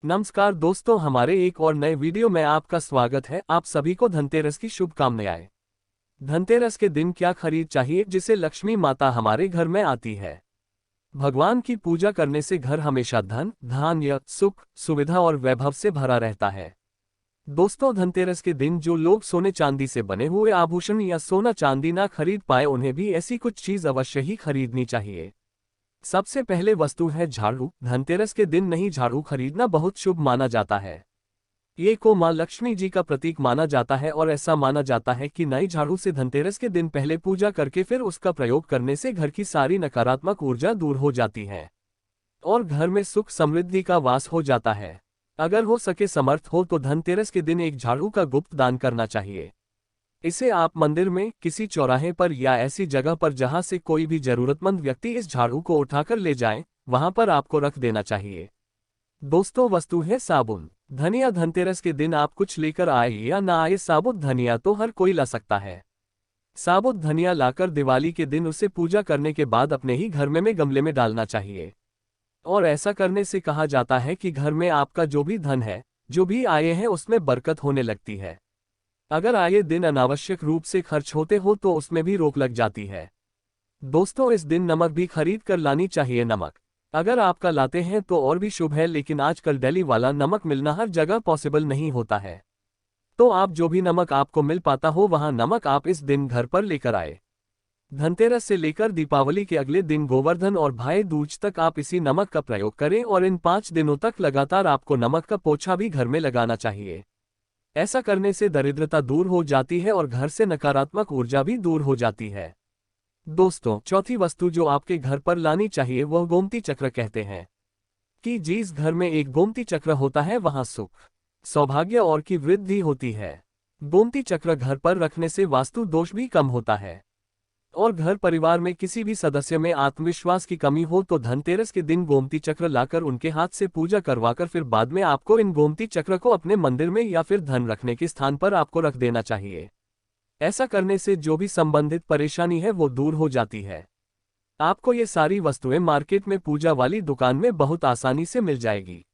नमस्कार दोस्तों, हमारे एक और नए वीडियो में आपका स्वागत है। आप सभी को धनतेरस की शुभकामनाएं। धनतेरस के दिन क्या खरीद चाहिए जिससे लक्ष्मी माता हमारे घर में आती है। भगवान की पूजा करने से घर हमेशा धन, धान्य, सुख, सुविधा और वैभव से भरा रहता है। दोस्तों, धनतेरस के दिन जो लोग सोने चांदी से बने हुए आभूषण या सोना चांदी ना खरीद पाए, उन्हें भी ऐसी कुछ चीज अवश्य ही खरीदनी चाहिए। सबसे पहले वस्तु है झाड़ू। धनतेरस के दिन नई झाड़ू खरीदना बहुत शुभ माना जाता है। ये को मां लक्ष्मी जी का प्रतीक माना जाता है और ऐसा माना जाता है कि नई झाड़ू से धनतेरस के दिन पहले पूजा करके फिर उसका प्रयोग करने से घर की सारी नकारात्मक ऊर्जा दूर हो जाती है और घर में सुख समृद्धि का वास हो जाता है। अगर हो सके समर्थ हो तो धनतेरस के दिन एक झाड़ू का गुप्त दान करना चाहिए। इसे आप मंदिर में, किसी चौराहे पर या ऐसी जगह पर जहां से कोई भी जरूरतमंद व्यक्ति इस झाड़ू को उठाकर ले जाए, वहां पर आपको रख देना चाहिए। दोस्तों, वस्तु है साबुन। धनिया। धनतेरस के दिन आप कुछ लेकर आए या ना आए, साबुत धनिया तो हर कोई ला सकता है। साबुत धनिया लाकर दिवाली के दिन उसे पूजा करने के बाद अपने ही घर में गमले में डालना चाहिए। और ऐसा करने से कहा जाता है कि घर में आपका जो भी धन है, जो भी आए हैं, उसमें बरकत होने लगती है। अगर आए दिन अनावश्यक रूप से खर्च होते हो तो उसमें भी रोक लग जाती है। दोस्तों, इस दिन नमक भी खरीद कर लानी चाहिए। नमक अगर आपका लाते हैं तो और भी शुभ है, लेकिन आजकल दिल्ली वाला नमक मिलना हर जगह पॉसिबल नहीं होता है। तो आप जो भी नमक आपको मिल पाता हो वहां नमक आप इस दिन घर पर लेकर आए। धनतेरस से लेकर दीपावली के अगले दिन गोवर्धन और भाई दूज तक आप इसी नमक का प्रयोग करें और इन 5 दिनों तक लगातार आपको नमक का पोछा भी घर में लगाना चाहिए। ऐसा करने से दरिद्रता दूर हो जाती है और घर से नकारात्मक ऊर्जा भी दूर हो जाती है। दोस्तों, चौथी वस्तु जो आपके घर पर लानी चाहिए वह गोमती चक्र कहते हैं कि जिस घर में एक गोमती चक्र होता है वहां सुख, सौभाग्य और की वृद्धि होती है। गोमती चक्र घर पर रखने से वास्तु दोष भी कम होता है और घर परिवार में किसी भी सदस्य में आत्मविश्वास की कमी हो तो धनतेरस के दिन गोमती चक्र लाकर उनके हाथ से पूजा करवाकर फिर बाद में आपको इन गोमती चक्र को अपने मंदिर में या फिर धन रखने के स्थान पर आपको रख देना चाहिए। ऐसा करने से जो भी संबंधित परेशानी है वो दूर हो जाती है। आपको ये सारी वस्तुएं मार्केट में पूजा वाली दुकान में बहुत आसानी से मिल जाएगी।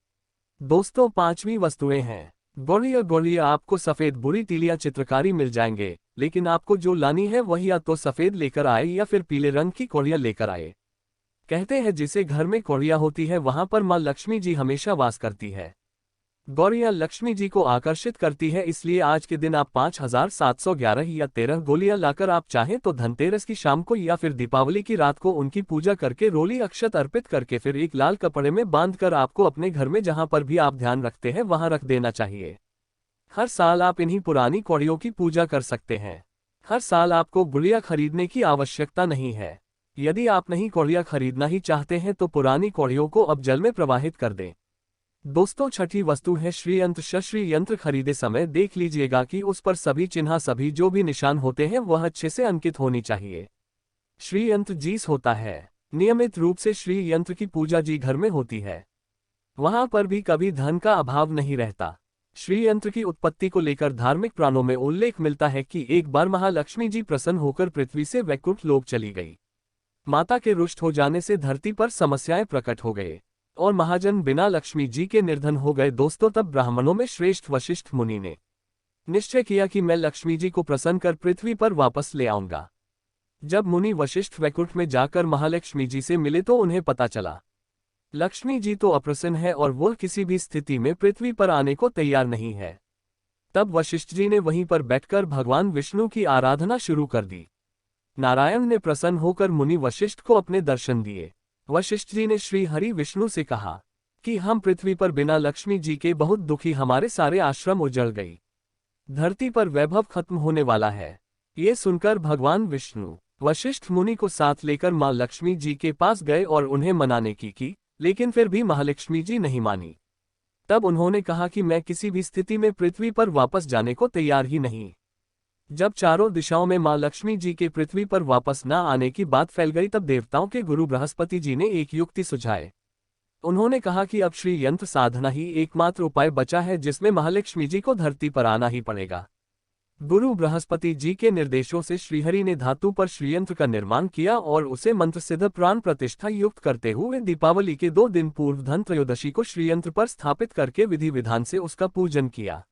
दोस्तों, 5वीं वस्तुएं हैं गोलिया। गोलिया आपको सफेद बुरी तीलियां चित्रकारी मिल जाएंगे, लेकिन आपको जो लानी है वही या तो सफेद लेकर आए या फिर पीले रंग की कौड़िया लेकर आए। कहते हैं जिसे घर में कौड़िया होती है वहां पर मां लक्ष्मी जी हमेशा वास करती है। गौरियां लक्ष्मी जी को आकर्षित करती है, इसलिए आज के दिन आप 5711 या 13 गोलियां लाकर आप चाहें तो धनतेरस की शाम को या फिर दीपावली की रात को उनकी पूजा करके रोली अक्षत अर्पित करके फिर एक लाल कपड़े में बांधकर आपको अपने घर में जहां पर भी आप ध्यान रखते हैं वहां रख देना चाहिए। हर साल आप इन्हीं पुरानी कौड़ियों की पूजा कर सकते हैं। हर साल आपको गुड़िया खरीदने की आवश्यकता नहीं है। यदि आप नहीं कौड़िया खरीदना ही चाहते हैं तो पुरानी कौड़ियों को अब जल में प्रवाहित कर दें। दोस्तों, छठी वस्तु है श्री यंत्र। श्री यंत्र खरीदे समय देख लीजिएगा कि उस पर सभी चिन्ह, सभी जो भी निशान होते हैं वह अच्छे से अंकित होनी चाहिए। श्री यंत्र जीस होता है। नियमित रूप से श्री यंत्र की पूजा जी घर में होती है, वहां पर भी कभी धन का अभाव नहीं रहता। श्री यंत्र की उत्पत्ति को लेकर धार्मिक पुराणों में उल्लेख मिलता है कि एक बार महालक्ष्मी जी प्रसन्न होकर पृथ्वी से वैकुंठ लोक चली गई। माता के रुष्ट हो जाने से धरती पर समस्याएं प्रकट हो गए और महाजन बिना लक्ष्मी जी के निर्धन हो गए। दोस्तों, तब ब्राह्मणों में श्रेष्ठ वशिष्ठ मुनि ने निश्चय किया कि मैं लक्ष्मी जी को प्रसन्न कर पृथ्वी पर वापस ले आऊंगा। जब मुनि वशिष्ठ वैकुंठ में जाकर महालक्ष्मी जी से मिले तो उन्हें पता चला लक्ष्मी जी तो अप्रसन्न है और वो किसी भी स्थिति में पृथ्वी पर आने को तैयार नहीं है। तब वशिष्ठ जी ने वहीं पर बैठकर भगवान विष्णु की आराधना शुरू कर दी। नारायण ने प्रसन्न होकर मुनि वशिष्ठ को अपने दर्शन दिए। वशिष्ठ जी ने श्री हरि विष्णु से कहा कि हम पृथ्वी पर बिना लक्ष्मी जी के बहुत दुखी, हमारे सारे आश्रम उजड़ गई, धरती पर वैभव खत्म होने वाला है। ये सुनकर भगवान विष्णु वशिष्ठ मुनि को साथ लेकर मां लक्ष्मी जी के पास गए और उन्हें मनाने की, लेकिन फिर भी महालक्ष्मी जी नहीं मानी। तब उन्होंने कहा कि मैं किसी भी स्थिति में पृथ्वी पर वापस जाने को तैयार ही नहीं। जब चारों दिशाओं में मां लक्ष्मी जी के पृथ्वी पर वापस न आने की बात फैल गई तब देवताओं के गुरु बृहस्पति जी ने एक युक्ति सुझाई। उन्होंने कहा कि अब श्री यंत्र साधना ही एकमात्र उपाय बचा है जिसमें महालक्ष्मी जी को धरती पर आना ही पड़ेगा। गुरु बृहस्पति जी के निर्देशों से श्रीहरि ने धातु पर श्रीयंत्र का निर्माण किया और उसे मंत्रसिद्ध प्राण प्रतिष्ठा युक्त करते हुए दीपावली के 2 दिन पूर्व धन त्रयोदशी को श्रीयंत्र पर स्थापित करके विधि विधान से उसका पूजन किया।